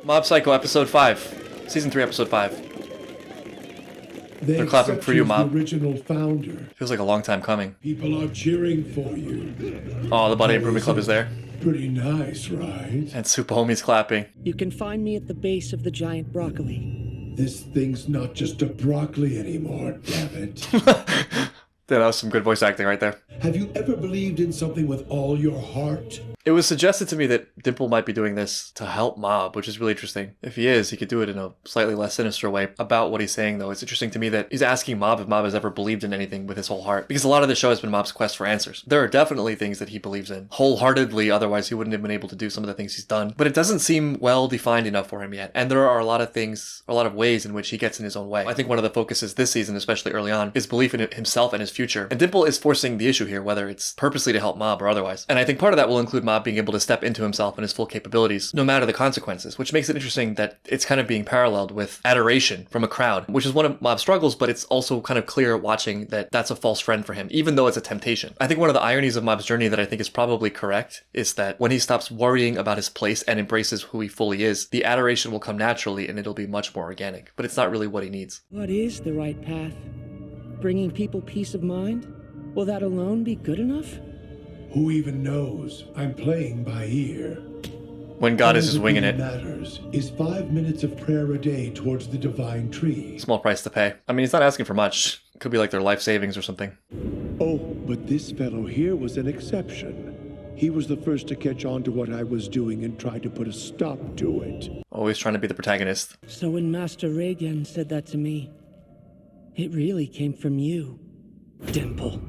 Mob Psycho episode 5. Season 3 episode 5. They're clapping for you, Mob. The original founder. Feels like a long time coming. People are cheering for you. Oh, the Body Improvement Club is there. Pretty nice, right? And Super Homie's clapping. You can find me at the base of the giant broccoli. This thing's not just a broccoli anymore, damn it. That was some good voice acting right there. Have you ever believed in something with all your heart? It was suggested to me that Dimple might be doing this to help Mob, which is really interesting. If he is, he could do it in a slightly less sinister way. About what he's saying, though, it's interesting to me that he's asking Mob if Mob has ever believed in anything with his whole heart. Because a lot of the show has been Mob's quest for answers. There are definitely things that he believes in wholeheartedly, otherwise he wouldn't have been able to do some of the things he's done. But it doesn't seem well defined enough for him yet. And there are a lot of things, a lot of ways in which he gets in his own way. I think one of the focuses this season, especially early on, is belief in himself and his future. And Dimple is forcing the issue here, whether it's purposely to help Mob or otherwise. And I think part of that will include Mob being able to step into himself and his full capabilities, no matter the consequences, which makes it interesting that it's kind of being paralleled with adoration from a crowd, which is one of Mob's struggles, but it's also kind of clear watching that that's a false friend for him, even though it's a temptation. I think one of the ironies of Mob's journey that I think is probably correct is that when he stops worrying about his place and embraces who he fully is, the adoration will come naturally and it'll be much more organic, but it's not really what he needs. What is the right path? Bringing people peace of mind? Will that alone be good enough? Who even knows? I'm playing by ear. When God is just winging it. What matters is 5 minutes of prayer a day towards the divine tree. Small price to pay. I mean, he's not asking for much. Could be like their life savings or something. Oh, but this fellow here was an exception. He was the first to catch on to what I was doing and tried to put a stop to it. Always trying to be the protagonist. So when Master Reagan said that to me, it really came from you, Dimple.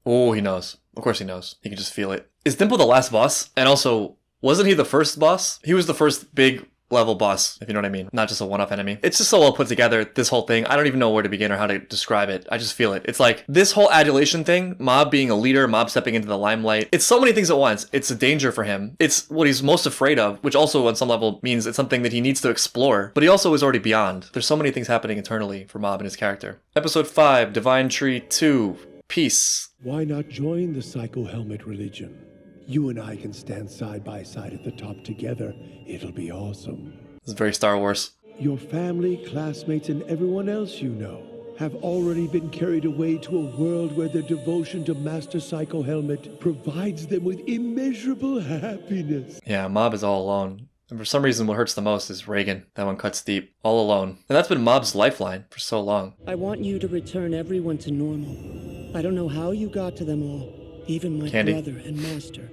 Oh, he knows. Of course he knows. He can just feel it. Is Dimple the last boss? And also, wasn't he the first boss? He was the first big level boss, if you know what I mean. Not just a one-off enemy. It's just so well put together, this whole thing. I don't even know where to begin or how to describe it. I just feel it. It's like this whole adulation thing, Mob being a leader, Mob stepping into the limelight. It's so many things at once. It's a danger for him. It's what he's most afraid of, which also on some level means it's something that he needs to explore. But he also is already beyond. There's so many things happening internally for Mob and his character. Episode 5, Divine Tree 2. Peace. Why not join the Psycho Helmet religion? You and I can stand side by side at the top together. It'll be awesome. This is very Star Wars. Your family, classmates, and everyone else you know have already been carried away to a world where their devotion to Master Psycho Helmet provides them with immeasurable happiness. Yeah, Mob is all alone. And for some reason, what hurts the most is Reagan. That one cuts deep. All alone. And that's been Mob's lifeline for so long. I want you to return everyone to normal. I don't know how you got to them all, even my Candy. brother and master.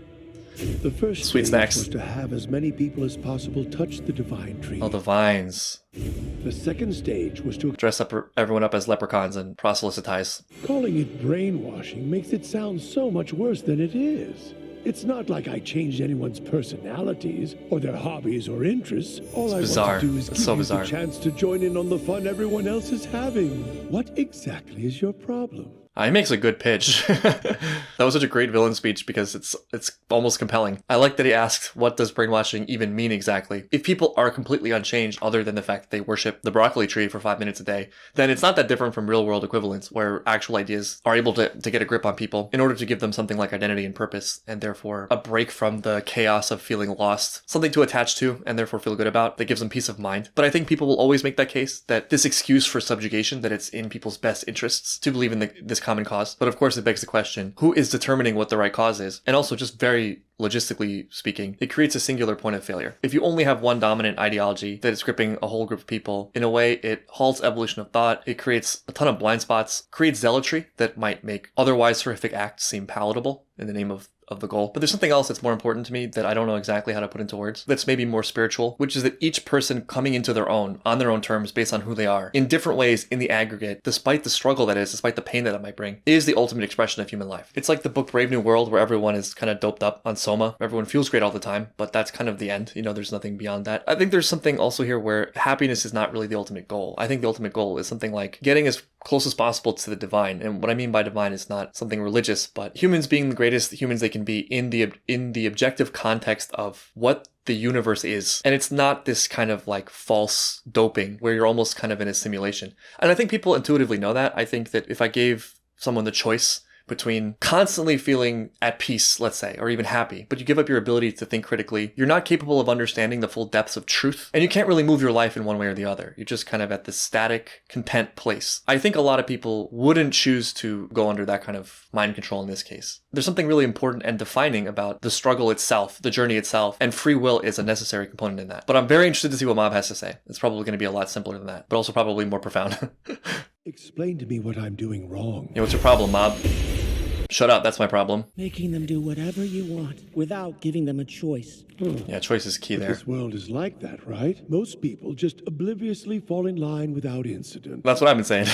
The first Sweet stage snacks. was to have as many people as possible touch the divine tree. Oh, the vines. The second stage was to Dress up everyone up as leprechauns and proselytize. Calling it brainwashing makes it sound so much worse than it is. It's not like I changed anyone's personalities or their hobbies or interests. All I bizarre. want to do is It's give so you bizarre. the chance to join in on the fun everyone else is having. What exactly is your problem? He makes a good pitch. That was such a great villain speech because it's almost compelling. I like that he asked, what does brainwashing even mean exactly? If people are completely unchanged other than the fact that they worship the broccoli tree for 5 minutes a day, then it's not that different from real world equivalents where actual ideas are able to get a grip on people in order to give them something like identity and purpose and therefore a break from the chaos of feeling lost, something to attach to and therefore feel good about that gives them peace of mind. But I think people will always make that case that this excuse for subjugation, that it's in people's best interests to believe in this common cause. But of course it begs the question, who is determining what the right cause is? And also just very logistically speaking, it creates a singular point of failure. If you only have one dominant ideology that is gripping a whole group of people, in a way it halts evolution of thought, it creates a ton of blind spots, creates zealotry that might make otherwise horrific acts seem palatable in the name of the goal. But there's something else that's more important to me that I don't know exactly how to put into words, that's maybe more spiritual, which is that each person coming into their own, on their own terms, based on who they are, in different ways in the aggregate, despite the struggle that is, despite the pain that it might bring, is the ultimate expression of human life. It's like the book Brave New World, where everyone is kind of doped up on soma. Everyone feels great all the time, but that's kind of the end. You know, there's nothing beyond that. I think there's something also here where happiness is not really the ultimate goal. I think the ultimate goal is something like getting as close as possible to the divine. And what I mean by divine is not something religious, but humans being the greatest humans they can be in the objective context of what the universe is. And it's not this kind of like false doping where you're almost kind of in a simulation. And I think people intuitively know that. I think that if I gave someone the choice between constantly feeling at peace, let's say, or even happy, but you give up your ability to think critically. You're not capable of understanding the full depths of truth, and you can't really move your life in one way or the other. You're just kind of at this static, content place. I think a lot of people wouldn't choose to go under that kind of mind control in this case. There's something really important and defining about the struggle itself, the journey itself, and free will is a necessary component in that. But I'm very interested to see what Mob has to say. It's probably going to be a lot simpler than that, but also probably more profound. Explain to me what I'm doing wrong. Yeah, what's your problem, Mob? Shut up, that's my problem. Making them do whatever you want without giving them a choice. Yeah, choice is key But there. this world is like that, right? Most people just obliviously fall in line without incident. That's what I've been saying.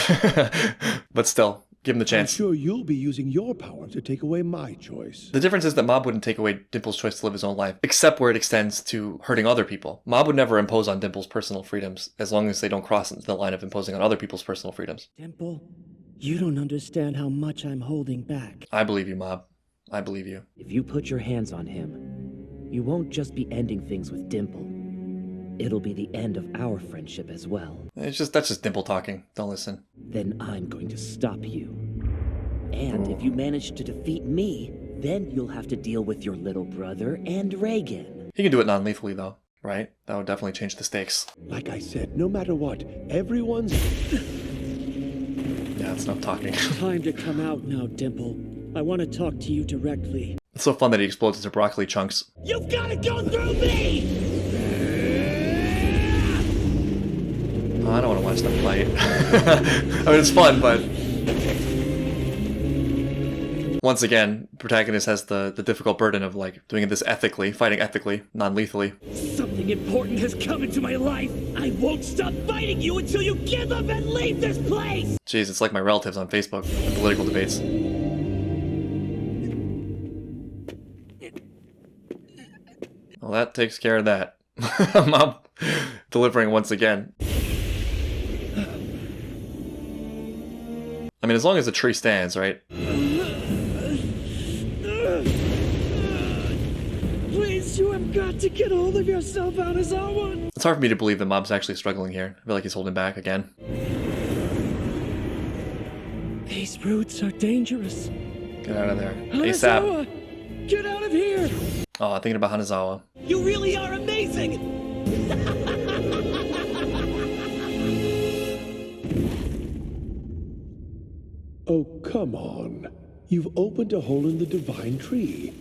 But still, give him the I'm chance. sure you'll be using your power to take away my choice. The difference is that Mob wouldn't take away Dimple's choice to live his own life, except where it extends to hurting other people. Mob would never impose on Dimple's personal freedoms, as long as they don't cross into the line of imposing on other people's personal freedoms. Dimple, you don't understand how much I'm holding back. I believe you, Mob. I believe you. If you put your hands on him, you won't just be ending things with Dimple. It'll be the end of our friendship as well. That's just Dimple talking. Don't listen. Then I'm going to stop you. And if you manage to defeat me, then you'll have to deal with your little brother and Reagan. He can do it non-lethally, though, right? That would definitely change the stakes. Like I said, no matter what, everyone's... Yeah, it's enough talking. Time to come out now, Dimple. I want to talk to you directly. It's so fun that he explodes into broccoli chunks. You've got to go through me! Oh, I don't want to watch them fight. I mean, it's fun, but... Once again, protagonist has the difficult burden of, like, doing this ethically, fighting ethically, non-lethally. Something important has come into my life. I won't stop fighting you until you give up and leave this place! Jeez, it's like my relatives on Facebook in political debates. Well, that takes care of that. Mom delivering once again. I mean, as long as the tree stands, right? Please, you have got to get hold of yourself, Anazawa. It's hard for me to believe that Mob's actually struggling here. I feel like he's holding back again. These roots are dangerous. Get out of there. ASAP. Anazawa, get out of here! Oh, thinking about Hanazawa. You really are amazing! Oh, come on. You've opened a hole in the divine tree.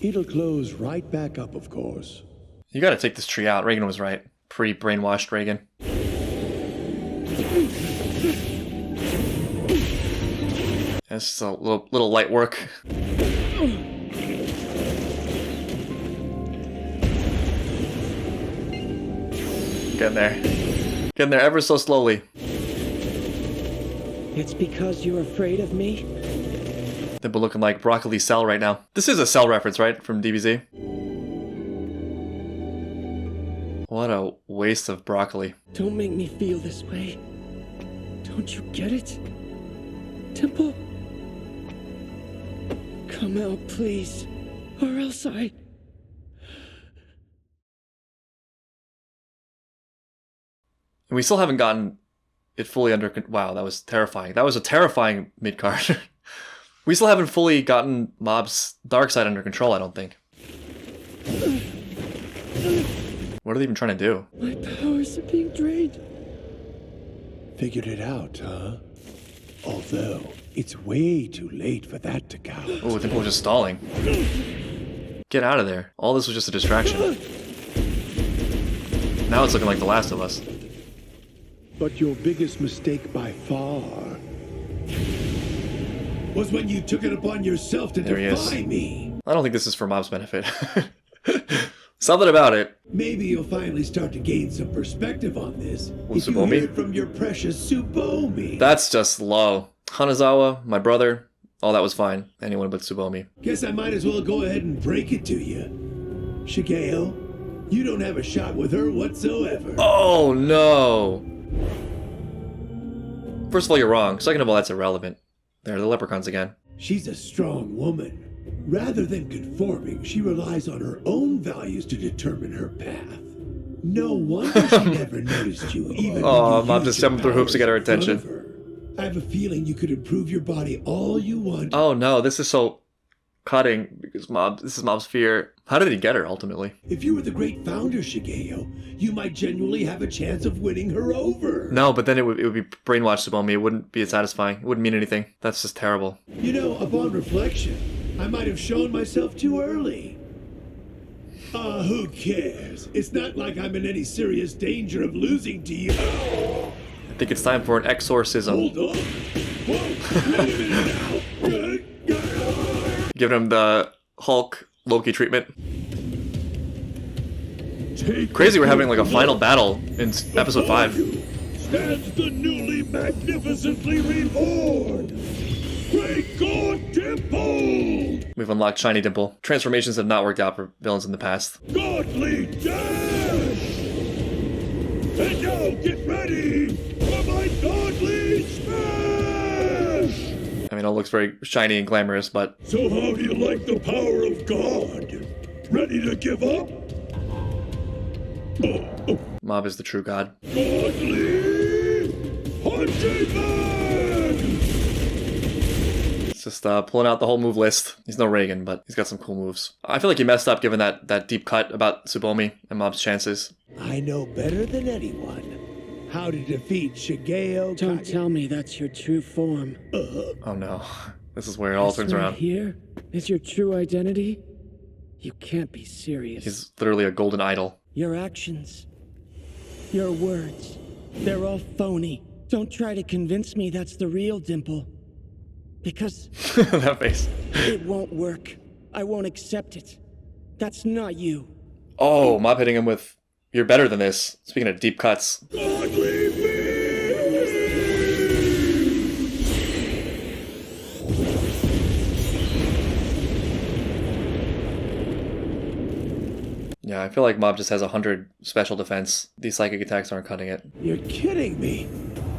It'll close right back up, of course. You gotta take this tree out. Reagan was right. Pre-brainwashed Reagan. That's just a little light work. Getting there. Getting there ever so slowly. It's because you're afraid of me? Dimple looking like Broccoli Cell right now. This is a Cell reference, right? From DBZ. What a waste of broccoli. Don't make me feel this way. Don't you get it? Dimple? Come out, please. Or else I... And we still haven't gotten it fully under... Wow, that was terrifying. That was a terrifying mid-card. We still haven't fully gotten Mob's dark side under control, I don't think. What are they even trying to do? My powers are being drained. Figured it out, huh? Although, it's way too late for that to count. Oh, Dimple was just stalling. Get out of there. All this was just a distraction. Now it's looking like The Last of Us. But your biggest mistake by far was when you took it upon yourself to There he is. defy me. I don't think this is for Mob's benefit. Something about it. Maybe you'll finally start to gain some perspective on this if you Tsubomi? hear it from your precious Tsubomi. That's just low. Hanazawa, my brother, all that was fine. Anyone but Tsubomi. Guess I might as well go ahead and break it to you. Shigeo, you don't have a shot with her whatsoever. Oh, no. First of all, you're wrong. Second of all, that's irrelevant. There, the leprechauns again. She's a strong woman. Rather than conforming, she relies on her own values to determine her path. No wonder she never noticed you, even Aw, when you Mom used just your jumping through hoops to get her powers in front attention. of her. I have a feeling you could improve your body all you want. Oh no, this is so cutting because this is Mob's fear. How did he get her ultimately? If you were the great founder, Shigeo, you might genuinely have a chance of winning her over. No, but then it would be brainwashed Tsubomi. It wouldn't be satisfying. It wouldn't mean anything. That's just terrible. You know, upon reflection, I might have shown myself too early. Who cares? It's not like I'm in any serious danger of losing to you. I think it's time for an exorcism. Hold on. Whoa, wait a minute now. Giving him the Hulk Loki treatment. Crazy we're having like a final battle in episode 5. Stands the newly magnificently reborn Great God Dimple! We've unlocked Shiny Dimple. Transformations have not worked out for villains in the past. Godly Dash! And now get ready for my Godly Smash! I mean, it looks very shiny and glamorous, but... So how do you like the power of God? Ready to give up? Mob is the true god. Godly Punching Bag! It's just pulling out the whole move list. He's no Reagan, but he's got some cool moves. I feel like he messed up given that deep cut about Tsubomi and Mob's chances. I know better than anyone how to defeat Shigeo. Don't tell me that's your true form. Oh no. This is where it all turns This right around. here is your true identity? You can't be serious. He's literally a golden idol. Your actions, your words, they're all phony. Don't try to convince me that's the real Dimple. Because That face. it won't work. I won't accept it. That's not you. Oh, Mob hitting him with, "You're better than this." Speaking of deep cuts. Godly Beast! Yeah, I feel like Mob just has 100 special defense. These psychic attacks aren't cutting it. You're kidding me.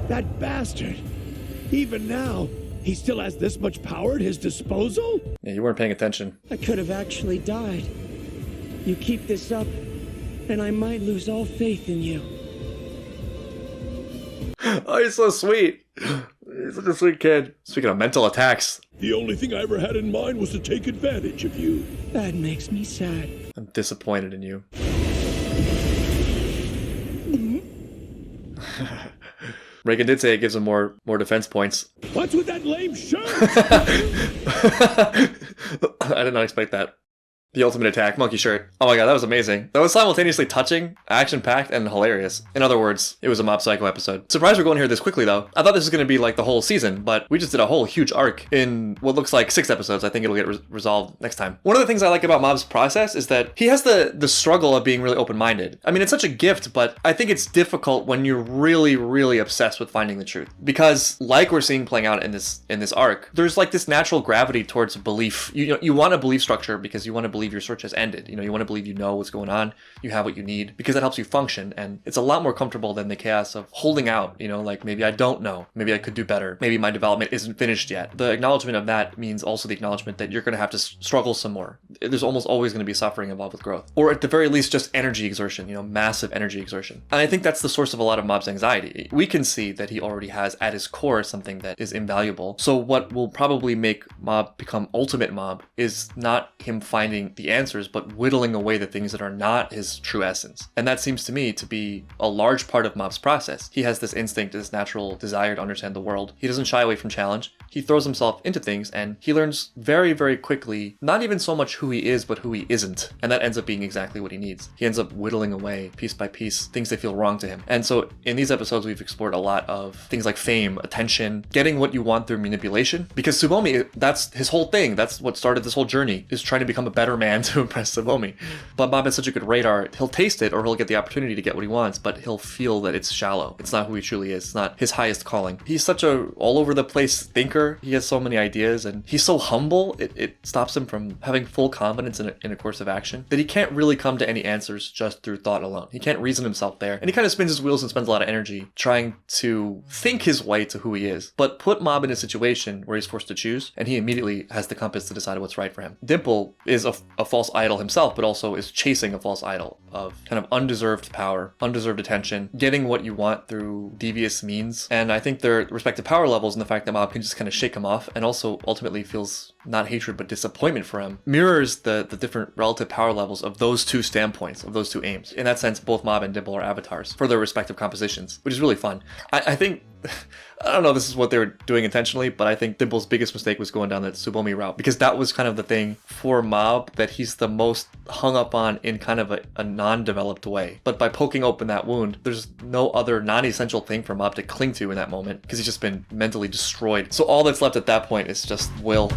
That bastard. Even now, he still has this much power at his disposal? Yeah, you weren't paying attention. I could have actually died. You keep this up, and I might lose all faith in you. Oh, he's so sweet. He's such a sweet kid. Speaking of mental attacks, The only thing I ever had in mind was to take advantage of you. That makes me sad. I'm disappointed in you. Reagan did say it gives him more defense points. What's with that lame shirt? I did not expect that. The ultimate attack, monkey shirt. Oh my god, that was amazing. That was simultaneously touching, action-packed, and hilarious. In other words, it was a Mob Psycho episode. Surprised we're going here this quickly, though. I thought this was going to be like the whole season, but we just did a whole huge arc in what looks like 6 episodes. I think it'll get resolved next time. One of the things I like about Mob's process is that he has the struggle of being really open-minded. I mean, it's such a gift, but I think it's difficult when you're really, really obsessed with finding the truth. Because, like we're seeing playing out in this arc, there's like this natural gravity towards belief. You want a belief structure because you want to believe your search has ended. You want to believe you know what's going on, you have what you need, because that helps you function, and it's a lot more comfortable than the chaos of holding out, like maybe I don't know, maybe I could do better, maybe my development isn't finished yet. The acknowledgement of that means also the acknowledgement that you're going to have to struggle some more. There's almost always going to be suffering involved with growth, or at the very least just energy exertion, massive energy exertion. And I think that's the source of a lot of Mob's anxiety. We can see that he already has at his core something that is invaluable. So what will probably make Mob become ultimate Mob is not him finding the answers, but whittling away the things that are not his true essence. And that seems to me to be a large part of Mob's process. He has this instinct, this natural desire to understand the world. He doesn't shy away from challenge. He throws himself into things, and he learns very, very quickly, not even so much who he is, but who he isn't. And that ends up being exactly what he needs. He ends up whittling away, piece by piece, things that feel wrong to him. And so in these episodes, we've explored a lot of things like fame, attention, getting what you want through manipulation. Because Tsubomi, that's his whole thing. That's what started this whole journey, is trying to become a better man to impress Tsubomi. But Mob has such a good radar, he'll taste it, or he'll get the opportunity to get what he wants, but he'll feel that it's shallow. It's not who he truly is. It's not his highest calling. He's such a all-over-the-place thinker. He has so many ideas, and he's so humble, it stops him from having full confidence in a course of action, that he can't really come to any answers just through thought alone. He can't reason himself there. And he kind of spins his wheels and spends a lot of energy trying to think his way to who he is. But put Mob in a situation where he's forced to choose, and he immediately has the compass to decide what's right for him. Dimple is a false idol himself, but also is chasing a false idol of kind of undeserved power, undeserved attention, getting what you want through devious means. And I think their respective power levels and the fact that Mob can just kind of shake him off and also ultimately feels not hatred but disappointment for him mirrors the different relative power levels of those two standpoints, of those two aims. In that sense, both Mob and Dimple are avatars for their respective compositions, which is really fun. I think I don't know if this is what they were doing intentionally, but I think Dimple's biggest mistake was going down that Tsubomi route, because that was kind of the thing for Mob that he's the most hung up on in kind of a non-developed way. But by poking open that wound, there's no other non-essential thing for Mob to cling to in that moment, because he's just been mentally destroyed. So all that's left at that point is just will.